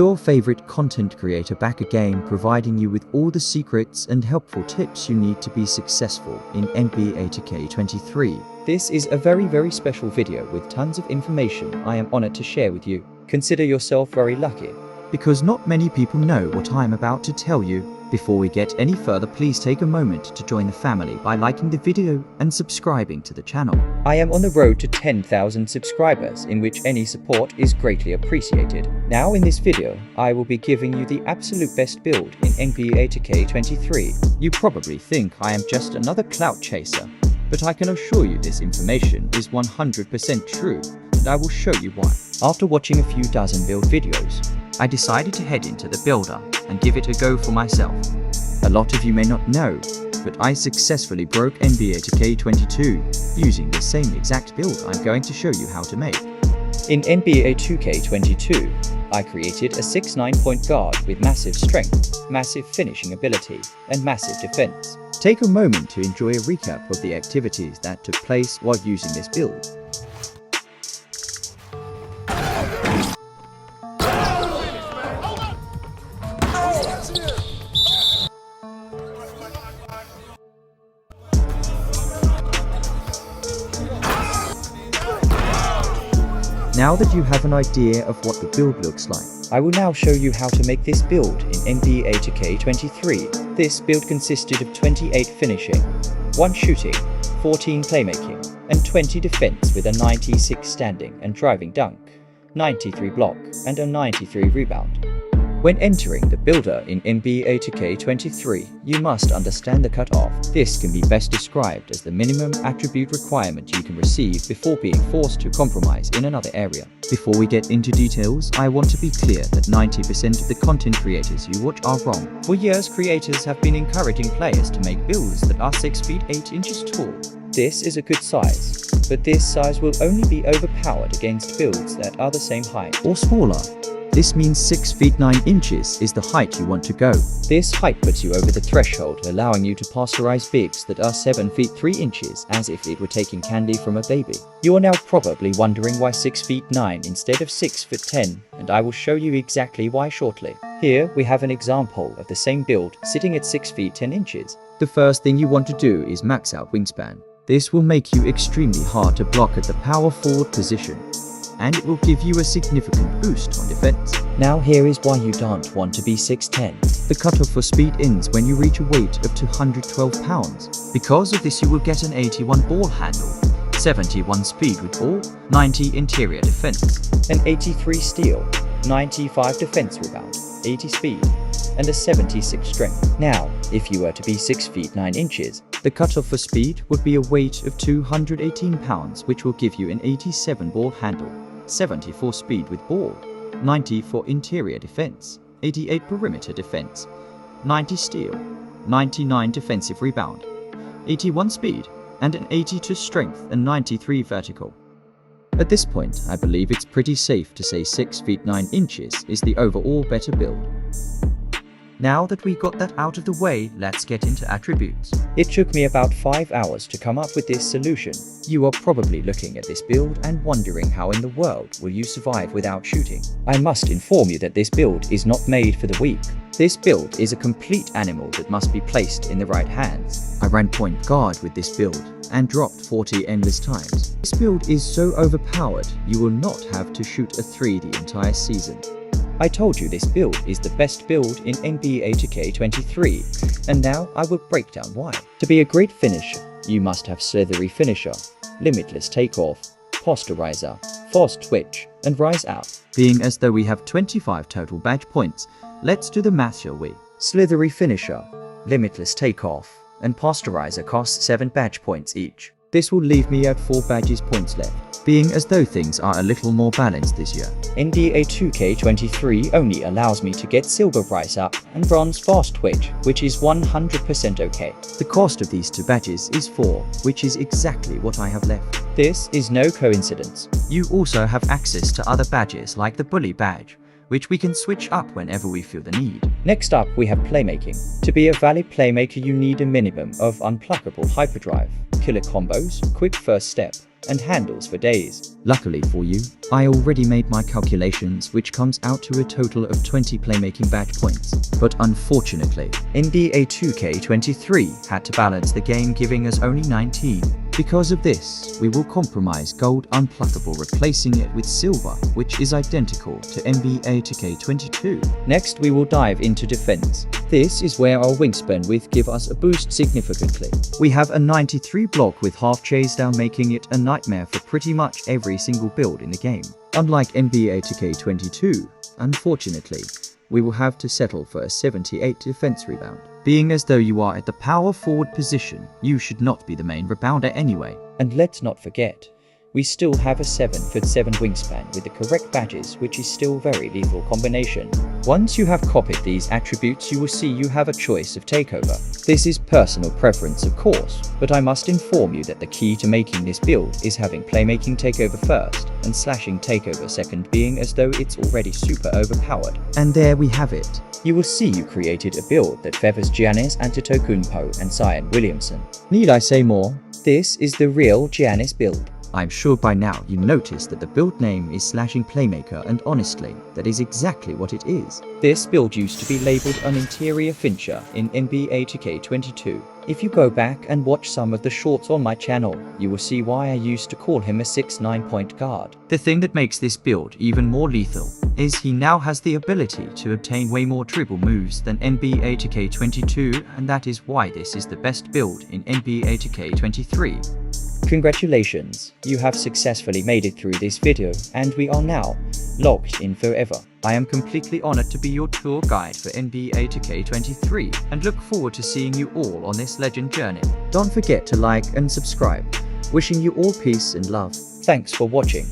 Your favorite content creator back again, providing you with all the secrets and helpful tips you need to be successful in NBA 2K23. This is a very special video with tons of information I am honored to share with you. Consider yourself very lucky, because not many people know what I am about to tell you. Before we get any further, please take a moment to join the family by liking the video and subscribing to the channel. I am on the road to 10,000 subscribers, in which any support is greatly appreciated. Now in this video, I will be giving you the absolute best build in NBA 2K23. You probably think I am just another clout chaser, but I can assure you this information is 100% true, and I will show you why. After watching a few dozen build videos, I decided to head into the builder and give it a go for myself. A lot of you may not know, but I successfully broke NBA 2K22 using the same exact build I'm going to show you how to make. In NBA 2K22, I created a 6'9" point guard with massive strength, massive finishing ability, and massive defense. Take a moment to enjoy a recap of the activities that took place while using this build. Now that you have an idea of what the build looks like, I will now show you how to make this build in NBA 2K23. This build consisted of 28 finishing, 1 shooting, 14 playmaking, and 20 defense with a 96 standing and driving dunk, 93 block, and a 93 rebound. When entering the builder in NBA 2K23, you must understand the cutoff. This can be best described as the minimum attribute requirement you can receive before being forced to compromise in another area. Before we get into details, I want to be clear that 90% of the content creators you watch are wrong. For years, creators have been encouraging players to make builds that are 6 feet 8 inches tall. This is a good size, but this size will only be overpowered against builds that are the same height or smaller. This means 6 feet 9 inches is the height you want to go. This height puts you over the threshold, allowing you to posterize bigs that are 7 feet 3 inches as if it were taking candy from a baby. You are now probably wondering why 6 feet 9 instead of 6 foot 10, and I will show you exactly why shortly. Here we have an example of the same build sitting at 6 feet 10 inches. The first thing you want to do is max out wingspan. This will make you extremely hard to block at the power forward position, and it will give you a significant boost on defense. Now here is why you don't want to be 6'10". The cutoff for speed ends when you reach a weight of 212 pounds. Because of this, you will get an 81 ball handle, 71 speed with ball, 90 interior defense, an 83 steal, 95 defense rebound, 80 speed, and a 76 strength. Now, if you were to be 6 feet 9 inches, the cutoff for speed would be a weight of 218 pounds, which will give you an 87 ball handle, 74 speed with ball, 90 for interior defense, 88 perimeter defense, 90 steal, 99 defensive rebound, 81 speed, and an 82 strength and 93 vertical. At this point, I believe it's pretty safe to say 6 feet 9 inches is the overall better build. Now that we got that out of the way, let's get into attributes. It took me about 5 hours to come up with this solution. You are probably looking at this build and wondering how in the world will you survive without shooting. I must inform you that this build is not made for the weak. This build is a complete animal that must be placed in the right hands. I ran point guard with this build and dropped 40 endless times. This build is so overpowered, you will not have to shoot a 3 the entire season. I told you this build is the best build in NBA 2K23, and now I will break down why. To be a great finisher, you must have slithery finisher, limitless takeoff, posterizer, fast twitch, and rise out. Being as though we have 25 total badge points, let's do the math, shall we? Slithery finisher, limitless takeoff, and posterizer cost 7 badge points each. This will leave me at 4 badges points left, being as though things are a little more balanced this year. NBA 2K23 only allows me to get silver rise up and bronze fast twitch, which is 100% okay. The cost of these 2 badges is 4, which is exactly what I have left. This is no coincidence. You also have access to other badges like the bully badge, which we can switch up whenever we feel the need. Next up, we have playmaking. To be a valid playmaker, you need a minimum of unpluckable hyperdrive, killer combos, quick first step, and handles for days. Luckily for you, I already made my calculations, which comes out to a total of 20 playmaking badge points. But unfortunately, NBA2K23 had to balance the game, giving us only 19. Because of this, we will compromise gold unpluckable, replacing it with silver, which is identical to NBA2K22. Next, we will dive into defense. This is where our wingspan width give us a boost significantly. We have a 93 block with half chase down, making it a nightmare for pretty much every single build in the game. Unlike NBA2K22, unfortunately, we will have to settle for a 78 defense rebound. Being as though you are at the power forward position, you should not be the main rebounder anyway. And let's not forget, we still have a 7'7" wingspan with the correct badges, which is still very lethal combination. Once you have copied these attributes, you will see you have a choice of Takeover. This is personal preference, of course, but I must inform you that the key to making this build is having Playmaking Takeover first and slashing Takeover second, being as though it's already super overpowered. And there we have it. You will see you created a build that favors Giannis Antetokounmpo and Zion Williamson. Need I say more? This is the real Giannis build. I'm sure by now you noticed that the build name is slashing Playmaker, and honestly, that is exactly what it is. This build used to be labeled an interior finisher in NBA 2K22. If you go back and watch some of the shorts on my channel, you will see why I used to call him a 6'9" point guard. The thing that makes this build even more lethal is he now has the ability to obtain way more dribble moves than NBA 2K22, and that is why this is the best build in NBA 2K23. Congratulations, you have successfully made it through this video, and we are now logged in forever. I am completely honored to be your tour guide for NBA 2K23 and look forward to seeing you all on this legend journey. Don't forget to like and subscribe. Wishing you all peace and love. Thanks for watching.